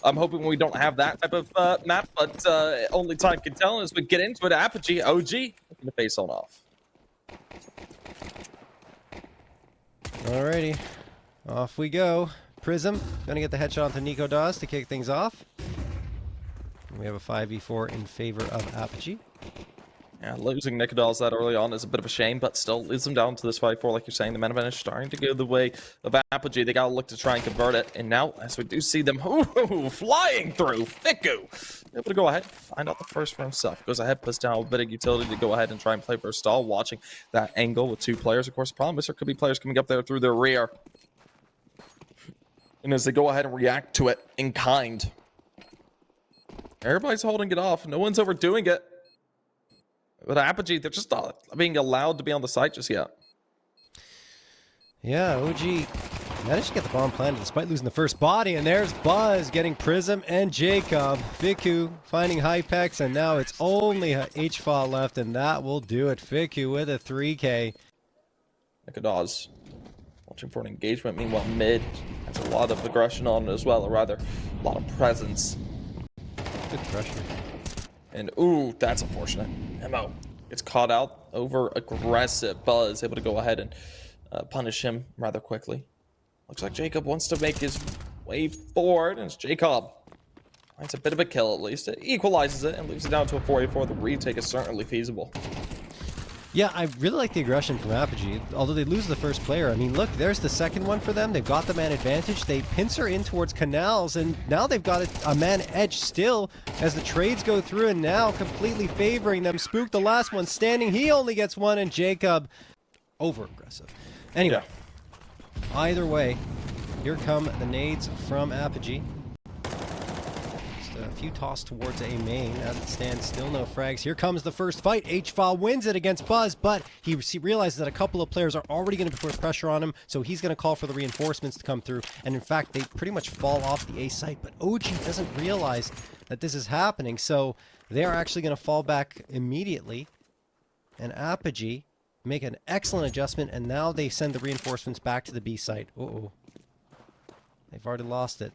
I'm hoping we don't have that type of map, but only time can tell as we get into it. Apogee, OG, looking to face on off. Alrighty, off we go. Prism gonna get the headshot onto Nico Dawes to kick things off. We have a 5v4 in favor of Apogee. Yeah, losing Nicodemus that early on is a bit of a shame, but still leads them down to this 5-4. Like you're saying, the man advantage starting to go the way of Apogee. They got to look to try and convert it. And now, as we do see them flying through, Fiku able to go ahead, find out the first for himself. Goes ahead, puts down a bit of utility to go ahead and try and play for a stall. Watching that angle with two players. Of course, the problem is there could be players coming up there through their rear. And as they go ahead and react to it in kind, everybody's holding it off. No one's overdoing it. But Apogee, they're just not being allowed to be on the site just yet. Yeah, OG managed to get the bomb planted despite losing the first body. And there's Buzz getting Prism and Jacob. Fiku finding Hypex, and now it's only HFA left, and that will do it. Fiku with a 3K. Nicodemus watching for an engagement. Meanwhile, mid has a lot of aggression on it as well, or rather, a lot of presence. Good pressure. And ooh, that's unfortunate. Mo gets caught out over aggressive. Buzz able to go ahead and punish him rather quickly. Looks like Jacob wants to make his way forward, and it's Jacob. Finds a bit of a kill at least. It equalizes it and leaves it down to a 4v4. The retake is certainly feasible. Yeah, I really like the aggression from Apogee, although they lose the first player. I mean, look, there's the second one for them. They've got the man advantage. They pincer in towards Canals, and now they've got a man edge still as the trades go through, and now completely favoring them. Spook, the last one standing. He only gets one, and Jacob over-aggressive. Anyway, either way, here come the nades from Apogee. A few tossed towards A main. As it stands, still no frags. Here comes the first fight. HFA wins it against Buzz, but he realizes that a couple of players are already going to put pressure on him, so he's going to call for the reinforcements to come through. And in fact, they pretty much fall off the A site, but OG doesn't realize that this is happening, so they are actually going to fall back immediately. And Apogee make an excellent adjustment, and now they send the reinforcements back to the B site. Uh-oh. They've already lost it.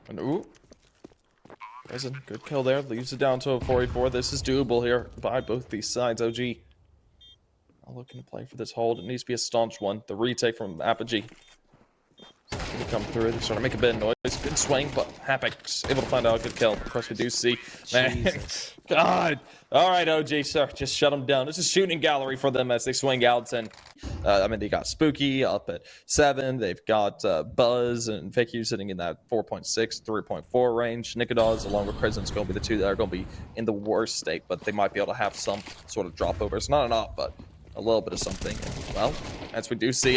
And ooh, Prison, good kill there. Leaves it down to a 4v4. This is doable here by both these sides. OG not looking to play for this hold. It needs to be a staunch one. The retake from Apogee. Going to come through. They're starting to make a bit of noise. Good swing, but Hapix able to find out a good kill. Of course, we do see. Man, God. All right, OG, sir. Just shut them down. It's a shooting gallery for them as they swing out. And I mean, they got Spooky up at 7. They've got Buzz and Fiku sitting in that 4.6, 3.4 range. Nicodemus along with Prison's going to be the two that are going to be in the worst state, but they might be able to have some sort of drop over. It's not enough, but a little bit of something. And, well, as we do see,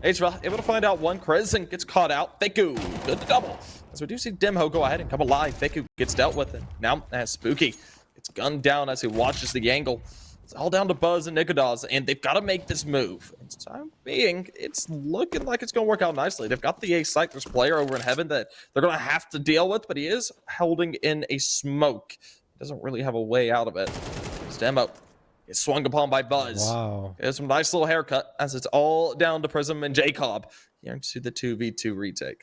HVA able to find out one. Krisen gets caught out. Fiku, good to double. As we do see Dimho go ahead and come alive. Fiku gets dealt with. And now as Spooky gets gunned down as he watches the angle. It's all down to Buzz and Nicodemus, and they've got to make this move. And time being, it's looking like it's going to work out nicely. They've got the A site. There's a player over in heaven that they're going to have to deal with, but he is holding in a smoke. He doesn't really have a way out of it. It's Demo. It's swung upon by Buzz. Wow. There's some nice little haircut as it's all down to Prism and Jacob here into the 2v2 retake.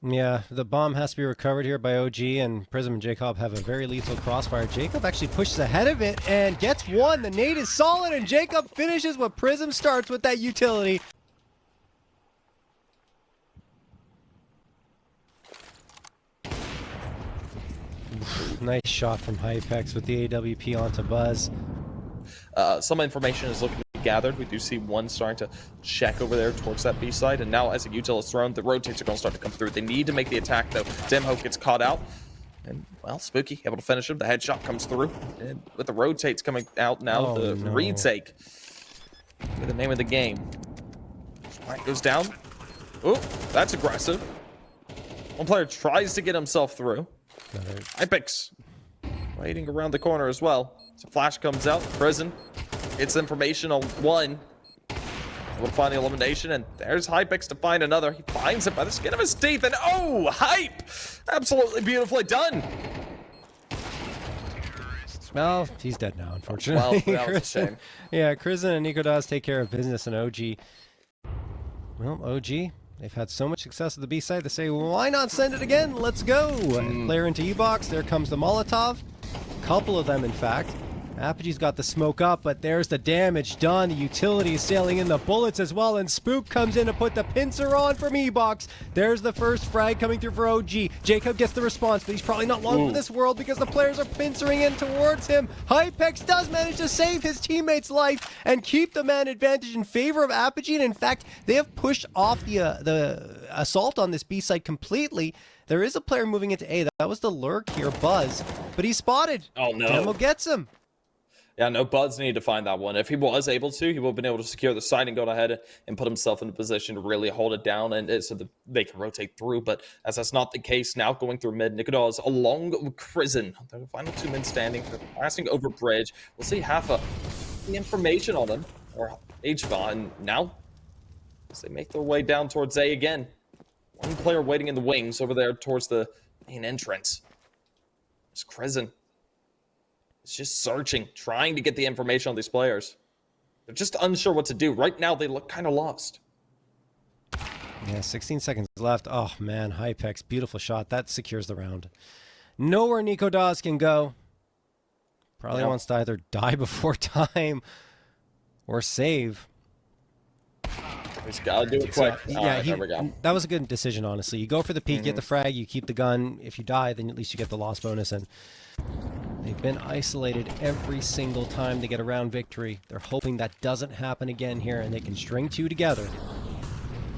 Yeah, the bomb has to be recovered here by OG, and Prism and Jacob have a very lethal crossfire. Jacob actually pushes ahead of it and gets one. The nade is solid, and Jacob finishes what Prism starts with that utility. Nice shot from Hypex with the AWP onto Buzz. Some information is looking to be gathered. We do see one starting to check over there towards that B side, and now as a util is thrown, the rotates are going to start to come through. They need to make the attack, though. Dimho gets caught out, and, well, Spooky able to finish him. The headshot comes through, and with the rotates coming out now, the retake. The name of the game. Spike goes down. Oh, that's aggressive. One player tries to get himself through. Hypix waiting around the corner as well. So flash comes out. Prison gets information on one. Able to find the elimination, and there's Hypex to find another. He finds it by the skin of his teeth, and oh, Hype! Absolutely beautifully done. Well, he's dead now, unfortunately. Well, that was a shame. Yeah, Krisen and Nicodemus take care of business, and OG. Well, OG, They've had so much success at the B side, they say, why not send it again? Let's go. Player into E-Box. There comes the Molotov. Couple of them, in fact. Apogee's got the smoke up, but there's the damage done. The utility is sailing in the bullets as well, and Spook comes in to put the pincer on from E-Box. There's the first frag coming through for OG. Jacob gets the response, but he's probably not long for this world because the players are pincering in towards him. Hypex does manage to save his teammate's life and keep the man advantage in favor of Apogee, and in fact, they have pushed off the assault on this B site completely. There is a player moving into A. That was the lurk here, Buzz, but he's spotted. Oh, no. Demo gets him. Yeah, no, Buzz needed to find that one. If he was able to, he would have been able to secure the side and go ahead and put himself in a position to really hold it down and so that they can rotate through. But as that's not the case now, going through mid, Nicodas along with Prison. They're the final 2 men standing. They're passing over bridge. We'll see half of the information on them, or HVA. And now, as they make their way down towards A again, one player waiting in the wings over there towards the main entrance. It's Prison. It's just searching, trying to get the information on these players. They're just unsure what to do. Right now, they look kind of lost. Yeah, 16 seconds left. Oh, man, Hypex, beautiful shot. That secures the round. Nowhere Nico Dawes can go. Probably wants to either die before time or save. He's got to do it quick. Yeah, there we go. That was a good decision, honestly. You go for the peek, get the frag, you keep the gun. If you die, then at least you get the loss bonus. And they've been isolated every single time they get a round victory. They're hoping that doesn't happen again here, and they can string 2 together.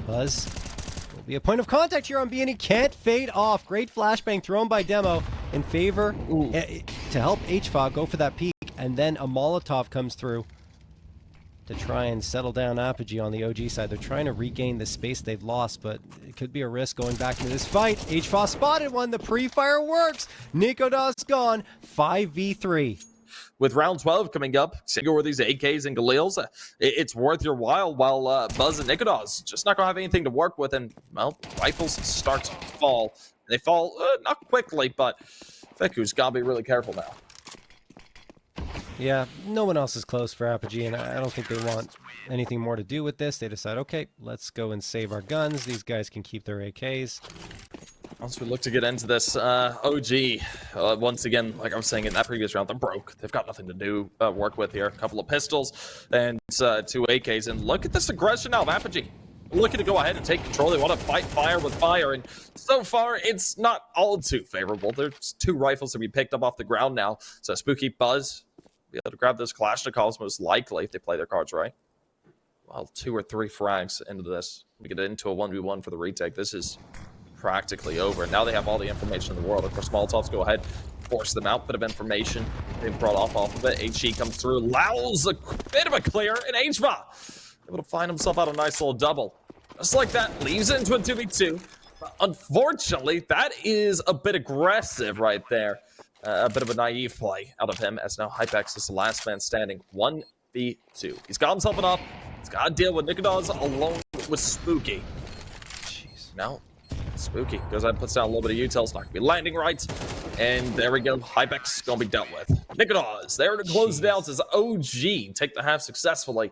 Buzz will be a point of contact here on B, and he can't fade off. Great flashbang thrown by Demo in favor to help HFA go for that peek, and then a Molotov comes through to try and settle down Apogee on the OG side. They're trying to regain the space they've lost, but it could be a risk going back into this fight. HFA spotted one. The pre-fire works. Nico Dawes gone. 5v3. With round 12 coming up, go with these AKs and Galils, it's worth your while Buzz and Nicodas just not going to have anything to work with, and, well, rifles start to fall. They fall not quickly, but Feku's got to be really careful now. Yeah, no one else is close for Apogee, and I don't think they want anything more to do with this. They decide, okay, let's go and save our guns. These guys can keep their AKs. Once we look to get into this, OG, once again, like I was saying in that previous round, they're broke. They've got nothing to do, work with here. A couple of pistols and 2 AKs. And look at this aggression now of Apogee. Looking to go ahead and take control. They want to fight fire with fire. And so far, it's not all too favorable. There's 2 rifles to be picked up off the ground now. So Spooky Buzz be able to grab those Kalashnikovs most likely if they play their cards right. Well, 2 or 3 frags into this. We get into a 1v1 for the retake. This is practically over. Now they have all the information in the world. Of course, Molotovs go ahead, force them out. Bit of information they've brought off of it. HE comes through, allows a bit of a clear, and HVA able to find himself out a nice little double. Just like that, leaves it into a 2v2. But unfortunately, that is a bit aggressive right there. A bit of a naive play out of him, as now Hypex is the last man standing. 1v2. He's got himself enough. He's got to deal with Nicodas along with Spooky. Jeez. Now, Spooky goes ahead and puts down a little bit of util. It's not going to be landing right. And there we go. Hypex going to be dealt with. Nicodas there to close it out as OG take the half successfully.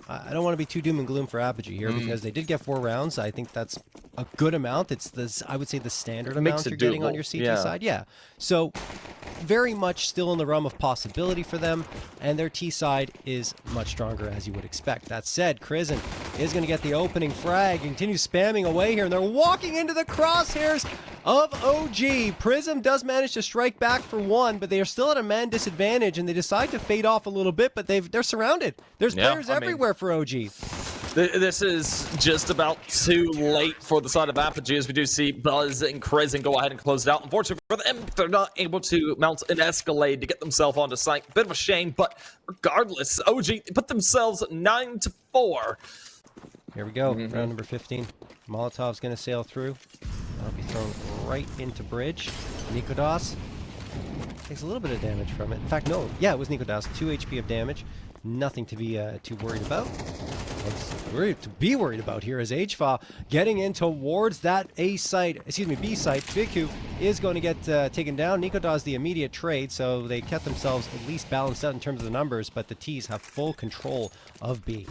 I don't want to be too doom and gloom for Apogee here because they did get 4 rounds. I think that's a good amount. It's this, I would say, the standard amount you're getting on your CT side. Yeah. So very much still in the realm of possibility for them, and their T side is much stronger as you would expect. That said, Crizzen is going to get the opening frag and continue spamming away here, and they're walking into the crosshairs of OG. Prism does manage to strike back for 1, but they are still at a man disadvantage, and they decide to fade off a little bit, but they're surrounded. There's players everywhere for OG. This is just about too late for the side of Apogee, as we do see Buzz and Crizzen go ahead and close it out. Unfortunately for them, they're not able to mount an Escalade to get themselves onto site. Bit of a shame, but regardless, OG put themselves 9-4. Here we go, round number 15. Molotov's going to sail through. That'll be thrown right into bridge. Nicodas takes a little bit of damage from it. In fact, no. Yeah, it was Nicodas. 2 HP of damage. Nothing to be too worried about. What's to be worried about here is HFA getting in towards that B site. Biku is going to get taken down. Nicodas the immediate trade, so they kept themselves at least balanced out in terms of the numbers, but the T's have full control of B.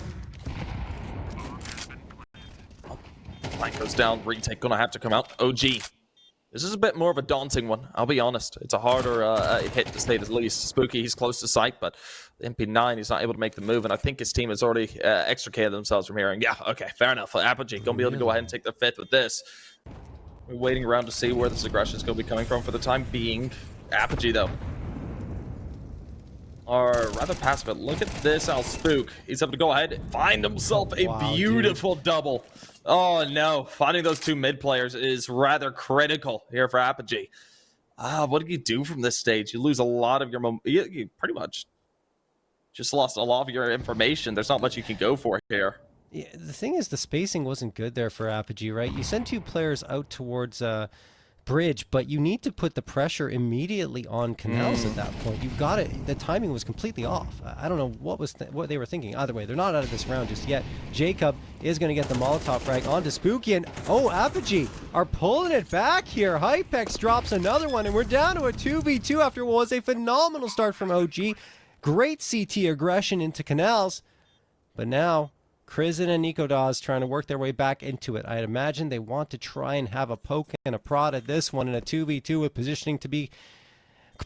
Flank goes down. Retake gonna have to come out. OG. This is a bit more of a daunting one, I'll be honest. It's a harder hit to say the least. Spooky, he's close to sight, but the MP9, he's not able to make the move, and I think his team has already extricated themselves from here. And yeah, okay, fair enough. Apogee gonna be able to go ahead and take the fifth with this. We're waiting around to see where this aggression is going to be coming from for the time being. Apogee, though, are rather passive. But look at this, Spook. He's able to go ahead and find himself a beautiful double. Oh, no. Finding those two mid players is rather critical here for Apogee. What do you do from this stage? You lose a lot of your you pretty much just lost a lot of your information. There's not much you can go for here. Yeah, the thing is, the spacing wasn't good there for Apogee, right? You send two players out towards bridge, but you need to put the pressure immediately on Canals at that point. You got it. The timing was completely off. I don't know what they were thinking. Either way, they're not out of this round just yet. Jacob is going to get the Molotov frag onto Spooky, and Apogee are pulling it back here. Hypex drops another one, and we're down to a 2v2 after what was a phenomenal start from OG. Great CT aggression into Canals, but now Crizin and Nikodaz trying to work their way back into it. I'd imagine they want to try and have a poke and a prod at this one in a 2v2 with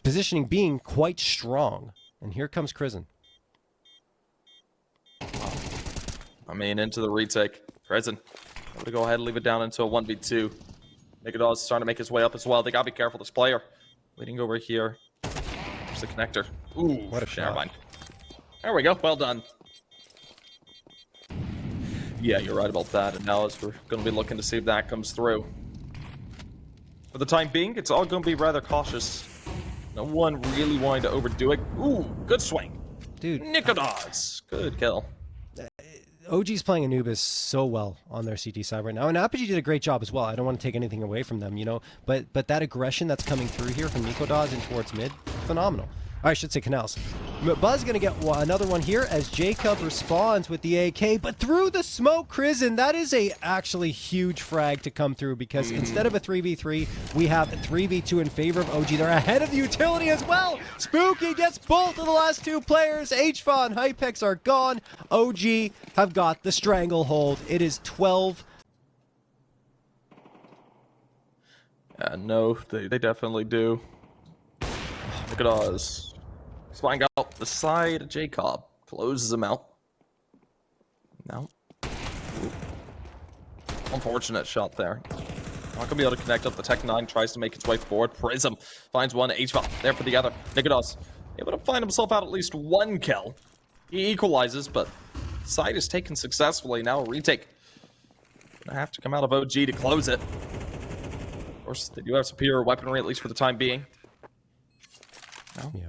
positioning being quite strong. And here comes Crizin. I mean, into the retake. Crizin able to go ahead and leave it down into a 1v2. Nikodaz starting to make his way up as well. They gotta be careful, this player. Waiting over here. There's the connector. Ooh, what a shot. Never mind. There we go. Well done. Yeah, you're right about that. And now as we're going to be looking to see if that comes through. For the time being, it's all going to be rather cautious. No one really wanting to overdo it. Ooh, good swing. Dude. Nikodaz. Good kill. OG's playing Anubis so well on their CT side right now. And Apogee did a great job as well. I don't want to take anything away from them, you know. But that aggression that's coming through here from Nikodaz and towards mid, phenomenal. I should say Canals. Buzz going to get another one here as Jacob responds with the AK, but through the smoke, Crizin, that is a actually huge frag to come through because instead of a 3v3, we have a 3v2 in favor of OG. They're ahead of the utility as well. Spooky gets both of the last two players. HFA and Hypex are gone. OG have got the stranglehold. It is 12. Yeah, no, they definitely do. Look at us. Flying out the side, Jacob closes him out. No. Ooh. Unfortunate shot there. Not gonna be able to connect up. The Tech 9 tries to make its way forward. Prism finds one. HVAC there for the other. Nikodaz able to find himself out at least one kill. He equalizes, but side is taken successfully. Now a retake. Gonna have to come out of OG to close it. Of course, they do have superior weaponry, at least for the time being. No. Yeah.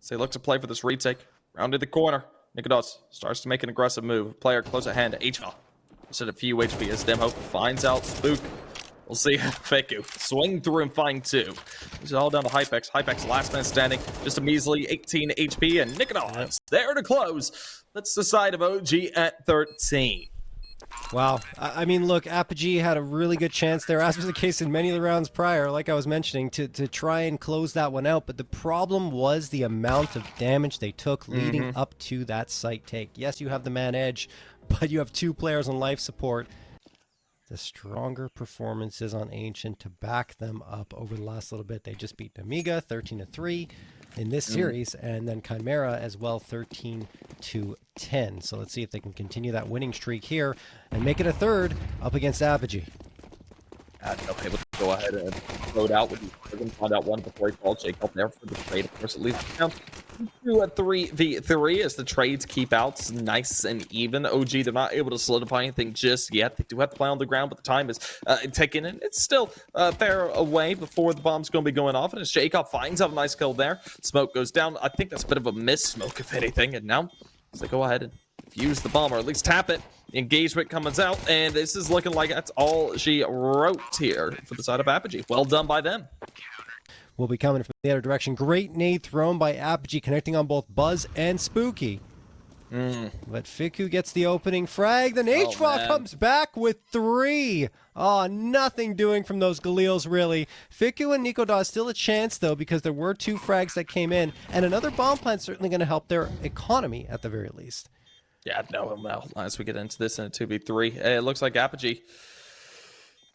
So they look to play for this retake. Rounded the corner. Nikodaz starts to make an aggressive move. Player close at hand. HVAL. Just at a few HP as Demho finds out Spook. We'll see. Faku. Swing through and find two. This is all down to Hypex. Hypex last man standing. Just a measly 18 HP. And Nikodaz there to close. That's the side of OG at 13. Wow. I mean, look, Apogee had a really good chance there, as was the case in many of the rounds prior, like I was mentioning, to try and close that one out. But the problem was the amount of damage they took leading up to that site take. Yes, you have the man edge, but you have two players on life support. The stronger performances on Ancient to back them up over the last little bit. They just beat Amiga 13-3 in this series, and then Chimera as well 13-10. So let's see if they can continue that winning streak here and make it a third up against Apogee. Okay, let's go ahead and load out with you. Find out one before he calls Jacob there for the trade. Of course, it leads down to a 3v3 as the trades keep out nice and even. OG, they're not able to solidify anything just yet. They do have to play on the ground, but the time is ticking, and it's still fair away before the bomb's going to be going off. And as Jacob finds out a nice kill there, smoke goes down. I think that's a bit of a miss smoke, if anything. And now, as they go ahead and fuse the bomb, or at least tap it, the engagement comes out, and this is looking like that's all she wrote here for the side of Apogee. Well done by them. Will be coming from the other direction. Great nade thrown by Apogee, connecting on both Buzz and Spooky. But Fiku gets the opening frag. Then HVA comes back with 3. Oh, nothing doing from those Galils, really. Fiku and Nikodaz still a chance, though, because there were 2 frags that came in, and another bomb plant certainly going to help their economy at the very least. Yeah, no, as we get into this in a 2v3, it looks like Apogee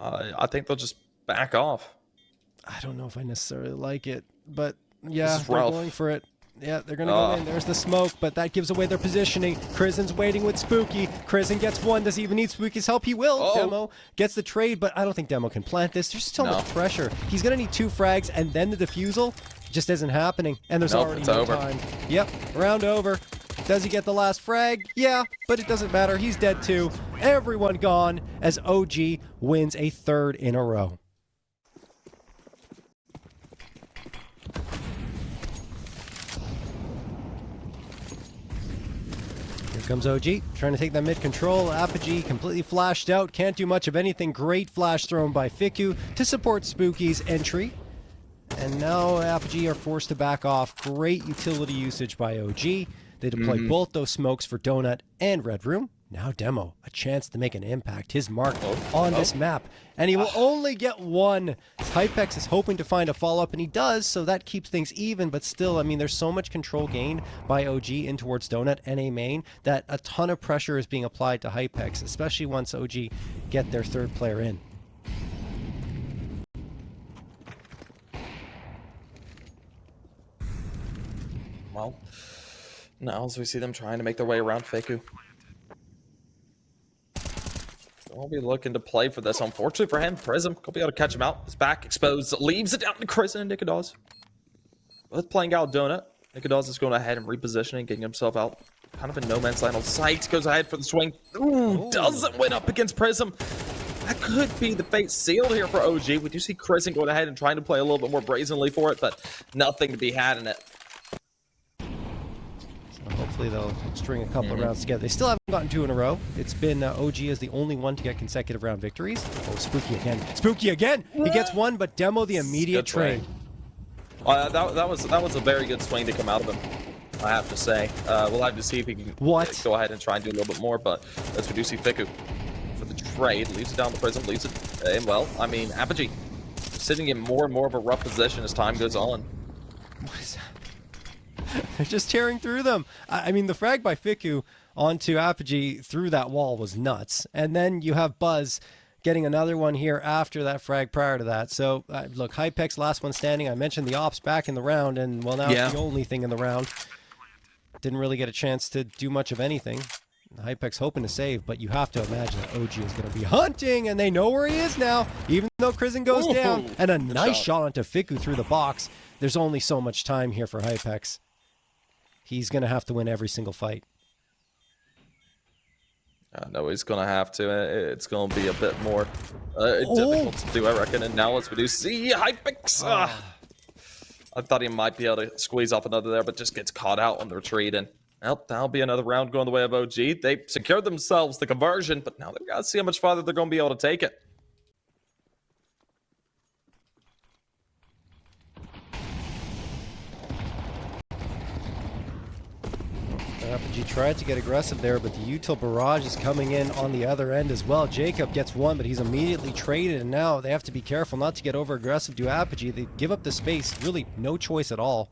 I think they'll just back off. I don't know if I necessarily like it, but yeah, This is they're rough. going for it. Yeah, they're going to go in. There's the smoke, but that gives away their positioning. Krizen's waiting with Spooky. Krizen gets one. Does he even need Spooky's help? He will. Demo gets the trade, but I don't think Demo can plant this. There's so much pressure. He's going to need 2 frags, and then the defusal just isn't happening. And there's already no time. Yep, round over. Does he get the last frag? Yeah, but it doesn't matter. He's dead too. Everyone gone as OG wins a 3rd in a row. Here comes OG, trying to take that mid control. Apogee completely flashed out, can't do much of anything. Great flash thrown by Fiku to support Spooky's entry. And now Apogee are forced to back off. Great utility usage by OG. They deploy both those smokes for Donut and Red Room. Now Demo, a chance to make an impact. His mark on this map. And he will only get 1. Hypex is hoping to find a follow-up, and he does, so that keeps things even. But still, I mean, there's so much control gained by OG in towards Donut and A main that a ton of pressure is being applied to Hypex, especially once OG get their 3rd player in. Well, now as we see them trying to make their way around Fiku. They'll be looking to play for this. Unfortunately for him, Prism could be able to catch him out. His back exposed, leaves it down to Krizen and Nikadaz. Both playing out Donut. Nikadaz is going ahead and repositioning, getting himself out kind of in no man's land. Sykes goes ahead for the swing. Ooh, doesn't win up against Prism. That could be the fate sealed here for OG. We do see Krizen going ahead and trying to play a little bit more brazenly for it, but nothing to be had in it. Hopefully they'll string a couple of rounds together. They still haven't gotten 2 in a row. It's been OG as the only one to get consecutive round victories. Oh, Spooky again. Spooky again! He gets 1, but Demo the immediate trade. That was a very good swing to come out of him, I have to say. We'll have to see if he can go ahead and try and do a little bit more, but as we do see Fiku for the trade, leaves it down the Prism, leaves it in, well, I mean, Apogee sitting in more and more of a rough position as time goes on. What is that? They're just tearing through them. I mean, the frag by Fiku onto Apogee through that wall was nuts. And then you have Buzz getting another one here after that frag prior to that. So, look, Hypex, last one standing. I mentioned the ops back in the round, and, well, now it's the only thing in the round. Didn't really get a chance to do much of anything. Hypex hoping to save, but you have to imagine that OG is going to be hunting, and they know where he is now, even though Krizen goes down. And a nice shot onto Fiku through the box. There's only so much time here for Hypex. He's going to have to win every single fight. No, he's going to have to. It's going to be a bit more difficult to do, I reckon. And now let's see Hypex. I thought he might be able to squeeze off another there, but just gets caught out on the retreat. And well, that'll be another round going the way of OG. They secured themselves the conversion, but now they've got to see how much farther they're going to be able to take it. Apogee tried to get aggressive there, but the util barrage is coming in on the other end as well. Jacob gets 1, but he's immediately traded, and now they have to be careful not to get over aggressive to Apogee. They give up the space, really no choice at all.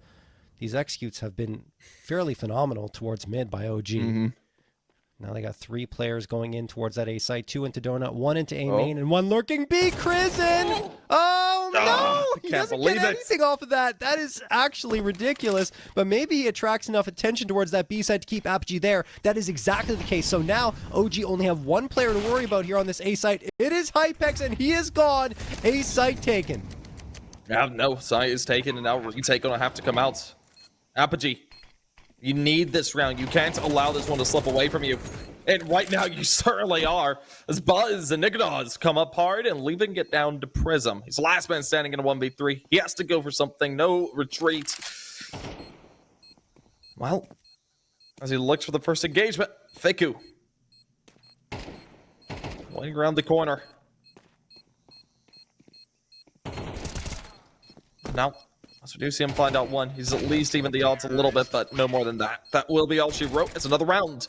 These executes have been fairly phenomenal towards mid by OG. Now they got 3 players going in towards that A site, 2 into Donut, 1 into A main, and 1 lurking B. Krizen! Oh no! He doesn't get anything off of that. That is actually ridiculous. But maybe he attracts enough attention towards that B site to keep Apogee there. That is exactly the case. So now OG only have 1 player to worry about here on this A site. It is Hypex, and he is gone. A site taken. Yeah, no, site is taken, and now retake gonna have to come out. Apogee, you need this round. You can't allow this one to slip away from you. And right now, you certainly are. As Buzz and Nikadaz come up hard and leaving it down to Prism. He's the last man standing in a 1v3. He has to go for something. No retreat. Well, as he looks for the first engagement, Fiku going around the corner. Now, as we do see him find out 1, he's at least even the odds a little bit, but no more than that. That will be all she wrote. It's another round.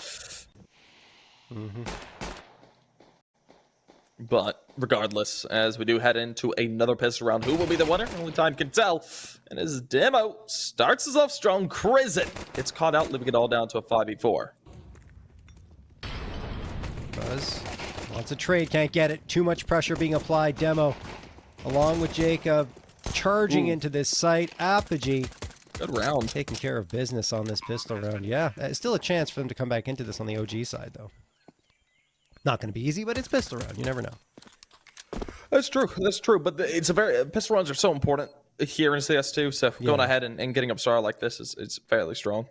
But regardless, as we do head into another pistol round, who will be the winner? Only time can tell. And his Demo starts us off strong. Krizen gets caught out, leaving it all down to a 5v4. Buzz Wants a trade, can't get it. Too much pressure being applied. Demo, along with Jacob, charging into this site. Apogee. Good round. Taking care of business on this pistol round. Yeah, still a chance for them to come back into this on the OG side, though. Not going to be easy, but it's pistol round. You never know. That's true. That's true. But it's a very pistol rounds are so important here in CS2. So going ahead and getting up star like this is fairly strong.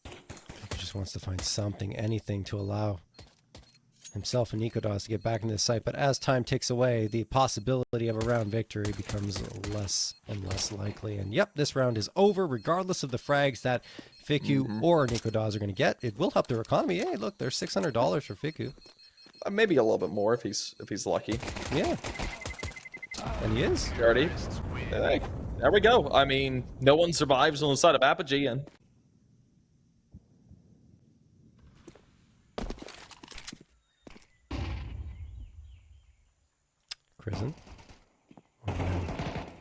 He just wants to find something, anything to allow himself and Nikodas to get back into the site. But as time ticks away, the possibility of a round victory becomes less and less likely. And yep, this round is over, regardless of the frags that Fiku or Nikodas are going to get. It will help their economy. Hey, look, there's $600 for Fiku. Maybe a little bit more if he's lucky. Yeah. And he is. Already. Hey, there we go. I mean, no one survives on the side of Apogee, and Prison. Oh, man.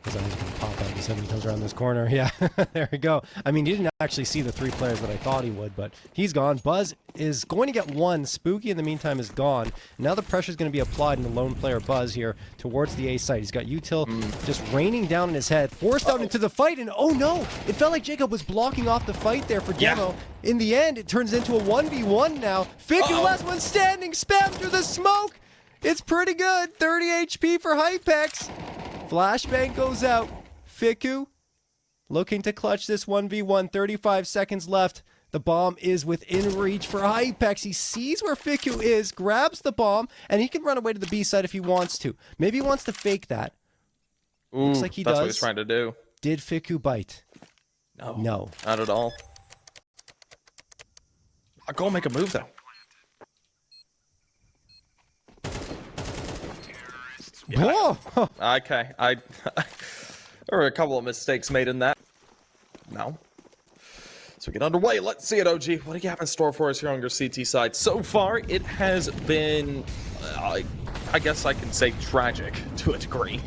His eyes are going to pop out as he comes around this corner. Yeah, there we go. I mean, he didn't actually see the 3 players that I thought he would, but he's gone. Buzz is going to get 1. Spooky, in the meantime, is gone. Now the pressure is going to be applied in the lone player Buzz here towards the A site. He's got Util just raining down in his head, forced out into the fight, and oh no! It felt like Jacob was blocking off the fight there for Demo. In the end, it turns into a 1v1 now. Fiku, last one standing, spam through the smoke! It's pretty good. 30 HP for Hypex. Flashbang goes out. Fiku looking to clutch this 1v1. 35 seconds left. The bomb is within reach for Hypex. He sees where Fiku is, grabs the bomb, and he can run away to the B side if he wants to. Maybe he wants to fake that. Looks like he does. That's what he's trying to do. Did Fiku bite? No. No. Not at all. I'll go make a move, though. Yeah. Oh. Okay, there were a couple of mistakes made in that. No. So get underway. Let's see it, OG. What do you have in store for us here on your CT side? So far, it has been, I guess I can say, tragic to a degree.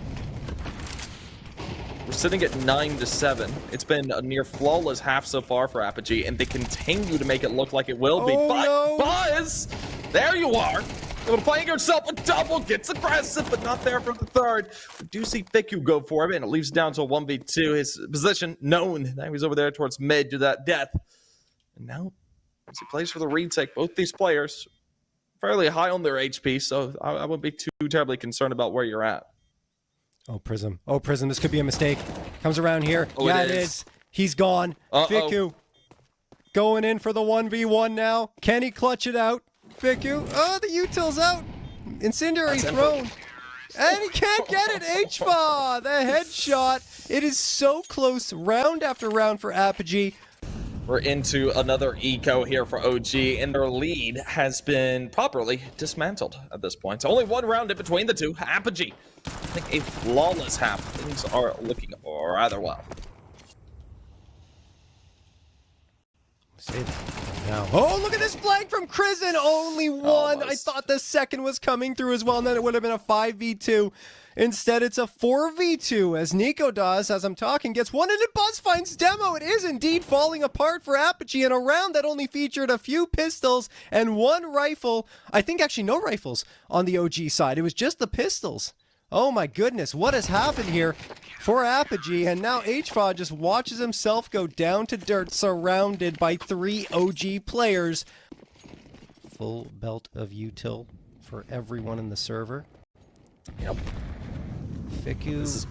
We're sitting at 9-7. It's been a near flawless half so far for Apogee, and they continue to make it look like it will be. But no. Buzz, there you are. Able to playing yourself a double, gets aggressive, but not there for the third. We do see Fiku go for it, and it leaves down to a 1v2. His position known. Now he's over there towards mid to that death. And now, as he plays for the retake, both these players fairly high on their HP, so I wouldn't be too terribly concerned about where you're at. Oh, Prism. Oh, Prism, this could be a mistake. Comes around here. Oh, yeah, it is. He's gone. Fiku going in for the 1v1 now. Can he clutch it out? Fiku. Oh, the util's out. Incendiary thrown. And he can't get it. HFA, the headshot. It is so close, round after round for Apogee. We're into another eco here for OG, and their lead has been properly dismantled at this point. Only one round in between the two. Apogee, I think a flawless half. Things are looking rather well. Say that now. Oh, look at this flank from Crizzen. Only one. I thought the second was coming through as well, and then it would have been a 5v2. Instead, it's a 4v2 as Nikodas, as I'm talking, gets one, and then Buzz finds Demo. It is indeed falling apart for Apogee in a round that only featured a few pistols and 1 rifle. I think actually no rifles on the OG side. It was just the pistols. Oh my goodness, what has happened here for Apogee? And now HFA just watches himself go down to dirt, surrounded by 3 OG players. Full belt of util for everyone in the server. Yep. Fiku.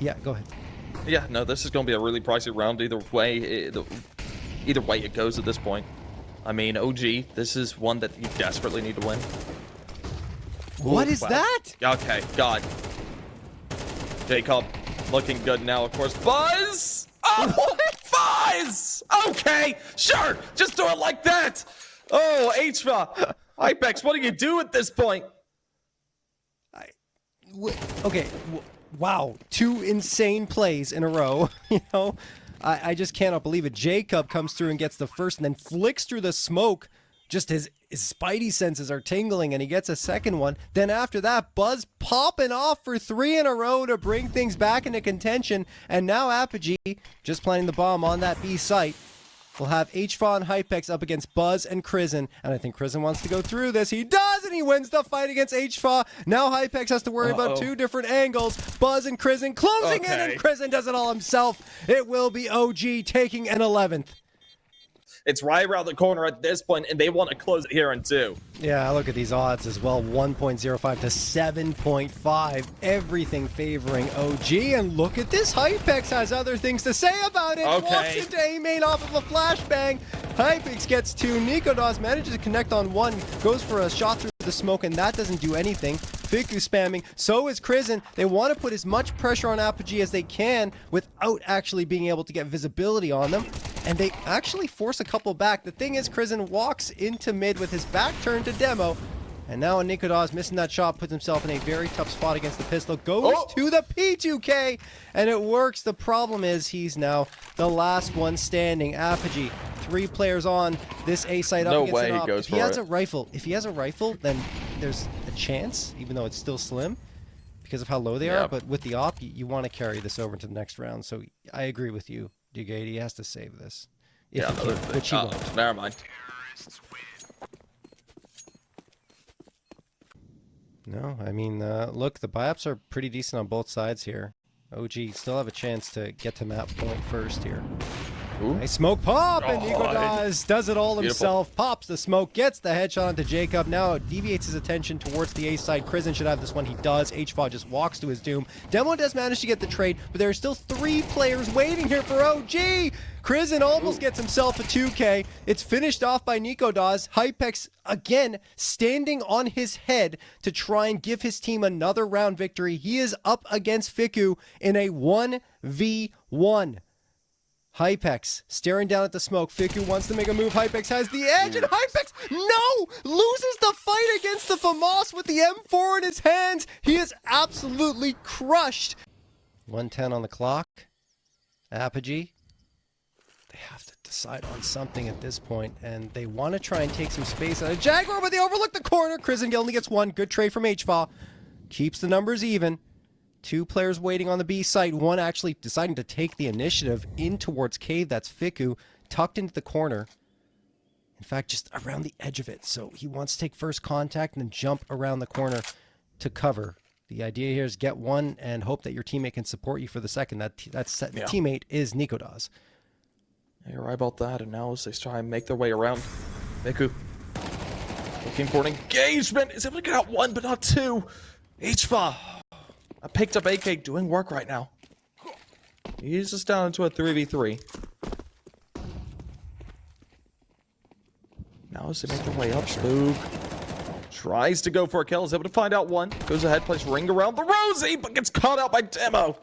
Yeah, go ahead. Yeah, no, this is going to be a really pricey round either way. Either way it goes at this point. I mean, OG, this is one that you desperately need to win. What is that? Okay, God. Jacob, looking good now, of course. Buzz! Oh, Buzz! Okay, sure, just do it like that. Oh, HFA. Hypex, what do you do at this point? Okay, wow, 2 insane plays in a row. You know, I just cannot believe it. Jacob comes through and gets the first, and then flicks through the smoke. Just his spidey senses are tingling, and he gets a second one. Then after that, Buzz popping off for 3 in a row to bring things back into contention. And now Apogee just planting the bomb on that B site. We'll have HFA and Hypex up against Buzz and Krizen, and I think Krizen wants to go through this. He does, and he wins the fight against HFA. Now Hypex has to worry about two different angles. Buzz and Krizen closing in, and Krizen does it all himself. It will be OG taking an 11th. It's right around the corner at this point, and they want to close it here in 2. Yeah, look at these odds as well. 1.05 to 7.5. Everything favoring OG. And look at this. Hypex has other things to say about it. Walks into A main off of a flashbang. Hypex gets 2. Nikodas manages to connect on 1. Goes for a shot through the smoke, and that doesn't do anything. Fiku spamming. So is Krizen. They want to put as much pressure on Apogee as they can without actually being able to get visibility on them. And they actually force a couple back. The thing is, Krizen walks into mid with his back turned to Demo. And now Nikodas missing that shot, puts himself in a very tough spot against the pistol. Goes to the P2K, and it works. The problem is he's now the last one standing. Apogee, 3 players on this A site up No against way an he op. goes If he has a rifle, then there's a chance, even though it's still slim because of how low they are. But with the op, you want to carry this over into the next round. So I agree with you, Dugate. He has to save this. If he can, which he won't. Never mind. No, I mean, look, the buy-ups are pretty decent on both sides here. OG still have a chance to get to map point first here. Nice smoke pop, and Nikodas does it all himself. Pops the smoke, gets the headshot onto Jacob. Now it deviates his attention towards the A side. Krizen should have this one. He does. HFA just walks to his doom. Demo does manage to get the trade, but there are still 3 players waiting here for OG. Krizen almost gets himself a 2K. It's finished off by Nikodas. Hypex, again, standing on his head to try and give his team another round victory. He is up against Fiku in a 1v1. Hypex staring down at the smoke. Fiku wants to make a move. Hypex has the edge, and Hypex, loses the fight against the FAMAS with the M4 in his hands. He is absolutely crushed. 1:10 on the clock. Apogee. They have to decide on something at this point, and they want to try and take some space out of Jaguar, but they overlook the corner. Krizen only gets 1. Good trade from HFA. Keeps the numbers even. 2 players waiting on the B site. 1 actually deciding to take the initiative in towards cave. That's Fiku, tucked into the corner. In fact, just around the edge of it. So he wants to take first contact and then jump around the corner to cover. The idea here is get 1 and hope that your teammate can support you for the second. That teammate is Nikodas. You're right about that. And now as they try and make their way around, Fiku looking for an engagement. Is able to get out 1, but not 2. HFA. I picked up AK doing work right now. He's just down into a 3v3. Now as they make their way up, Spook tries to go for a kill. Is able to find out 1. Goes ahead, plays ring around the Rosie, but gets caught out by Demo.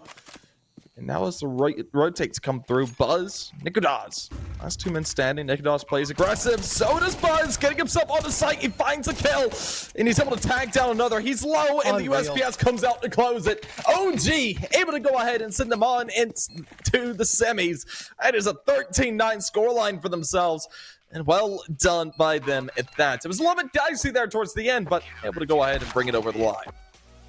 And now as the rotates come through, Buzz, Nikodas. Last 2 men standing. Nikodas plays aggressive. So does Buzz, getting himself on the site. He finds a kill, and he's able to tag down another. He's low, and the USPS comes out to close it. OG able to go ahead and send them on into the semis. That is a 13-9 scoreline for themselves. And well done by them at that. It was a little bit dicey there towards the end, but able to go ahead and bring it over the line.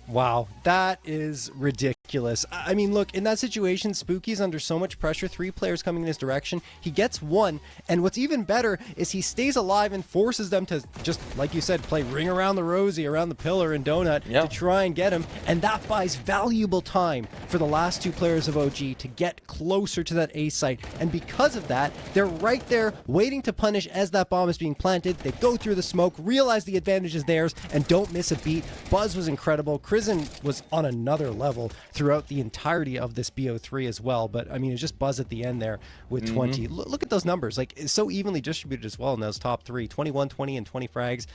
Wow, that is ridiculous. I mean, look, in that situation, Spooky's under so much pressure, 3 players coming in his direction. He gets 1, and what's even better is he stays alive and forces them to just, like you said, play ring around the Rosie, around the pillar and donut to try and get him, and that buys valuable time for the last 2 players of OG to get closer to that A site, and because of that, they're right there waiting to punish as that bomb is being planted. They go through the smoke, realize the advantage is theirs, and don't miss a beat. Buzz was incredible. Krizen was on another level throughout the entirety of this BO3 as well, but I mean, it's just Buzz at the end there with 20. Look at those numbers, like it's so evenly distributed as well in those top 3, 21, 20, and 20 frags.